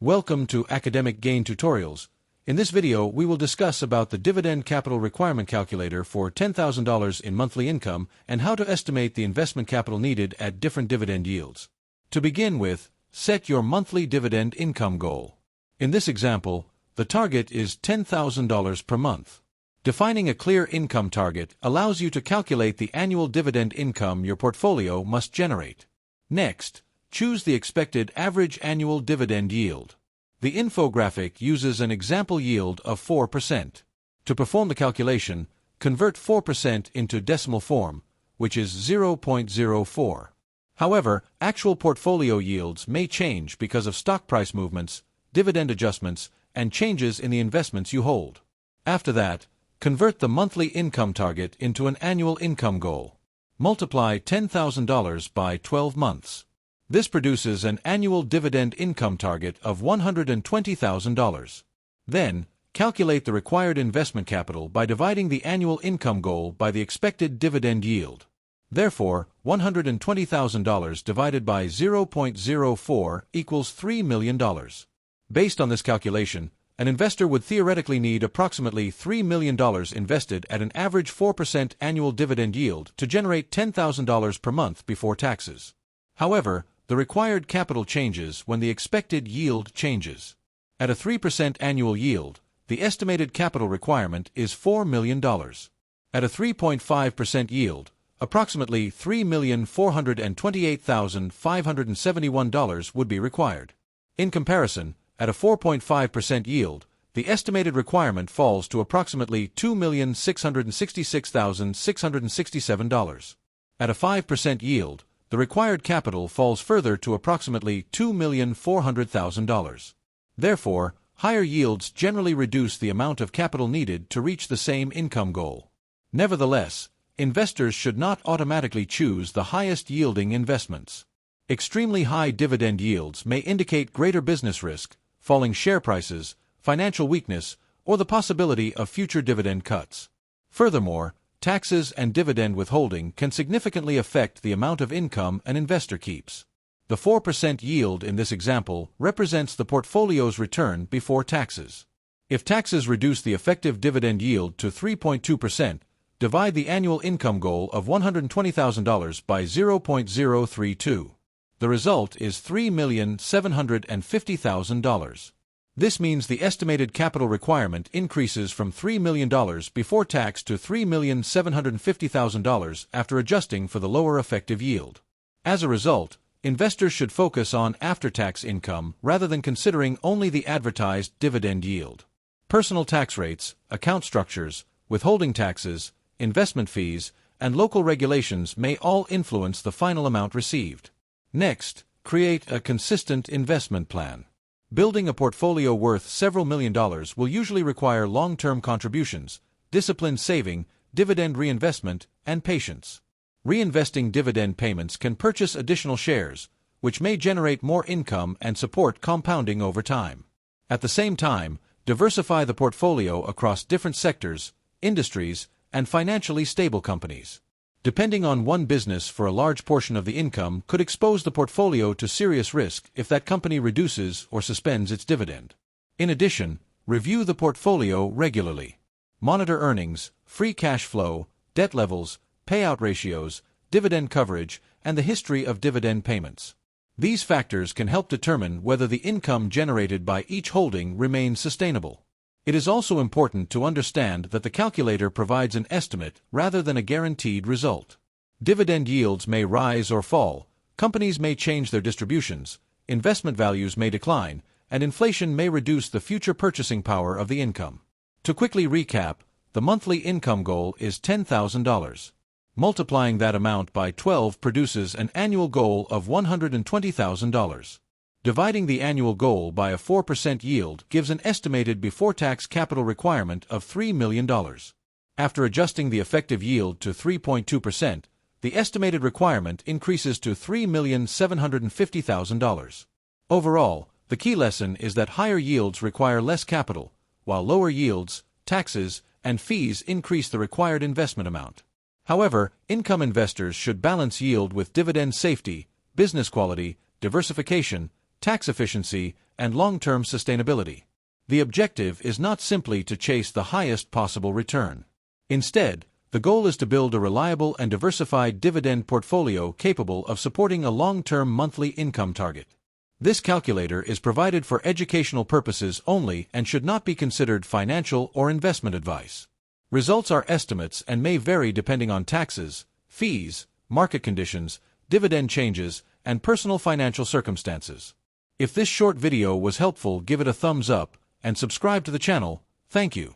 Welcome to Academic Gain Tutorials. In this video, we will discuss about the Dividend Capital Requirement Calculator for $10,000 in monthly income and how to estimate the investment capital needed at different dividend yields. To begin with, set your monthly dividend income goal. In this example, the target is $10,000 per month. Defining a clear income target allows you to calculate the annual dividend income your portfolio must generate. Next, choose the expected average annual dividend yield. The infographic uses an example yield of 4%. To perform the calculation, convert 4% into decimal form, which is 0.04. However, actual portfolio yields may change because of stock price movements, dividend adjustments, and changes in the investments you hold. After that, convert the monthly income target into an annual income goal. Multiply $10,000 by 12 months. This produces an annual dividend income target of $120,000. Then, calculate the required investment capital by dividing the annual income goal by the expected dividend yield. Therefore, $120,000 divided by 0.04 equals $3 million. Based on this calculation, an investor would theoretically need approximately $3 million invested at an average 4% annual dividend yield to generate $10,000 per month before taxes. However, the required capital changes when the expected yield changes. At a 3% annual yield, the estimated capital requirement is $4 million. At a 3.5% yield, approximately $3,428,571 would be required. In comparison, at a 4.5% yield, the estimated requirement falls to approximately $2,666,667. At a 5% yield, the required capital falls further to approximately $2,400,000. Therefore, higher yields generally reduce the amount of capital needed to reach the same income goal. Nevertheless, investors should not automatically choose the highest yielding investments. Extremely high dividend yields may indicate greater business risk, falling share prices, financial weakness, or the possibility of future dividend cuts. Furthermore, taxes and dividend withholding can significantly affect the amount of income an investor keeps. The 4% yield in this example represents the portfolio's return before taxes. If taxes reduce the effective dividend yield to 3.2%, divide the annual income goal of $120,000 by 0.032. The result is $3,750,000. This means the estimated capital requirement increases from $3 million before tax to $3,750,000 after adjusting for the lower effective yield. As a result, investors should focus on after-tax income rather than considering only the advertised dividend yield. Personal tax rates, account structures, withholding taxes, investment fees, and local regulations may all influence the final amount received. Next, create a consistent investment plan. Building a portfolio worth several million dollars will usually require long-term contributions, disciplined saving, dividend reinvestment, and patience. Reinvesting dividend payments can purchase additional shares, which may generate more income and support compounding over time. At the same time, diversify the portfolio across different sectors, industries, and financially stable companies. Depending on one business for a large portion of the income could expose the portfolio to serious risk if that company reduces or suspends its dividend. In addition, review the portfolio regularly. Monitor earnings, free cash flow, debt levels, payout ratios, dividend coverage, and the history of dividend payments. These factors can help determine whether the income generated by each holding remains sustainable. It is also important to understand that the calculator provides an estimate rather than a guaranteed result. Dividend yields may rise or fall, companies may change their distributions, investment values may decline, and inflation may reduce the future purchasing power of the income. To quickly recap, the monthly income goal is $10,000. Multiplying that amount by 12 produces an annual goal of $120,000. Dividing the annual goal by a 4% yield gives an estimated before-tax capital requirement of $3 million. After adjusting the effective yield to 3.2%, the estimated requirement increases to $3,750,000. Overall, the key lesson is that higher yields require less capital, while lower yields, taxes, and fees increase the required investment amount. However, income investors should balance yield with dividend safety, business quality, diversification, tax efficiency, and long-term sustainability. The objective is not simply to chase the highest possible return. Instead, the goal is to build a reliable and diversified dividend portfolio capable of supporting a long-term monthly income target. This calculator is provided for educational purposes only and should not be considered financial or investment advice. Results are estimates and may vary depending on taxes, fees, market conditions, dividend changes, and personal financial circumstances. If this short video was helpful, give it a thumbs up and subscribe to the channel. Thank you.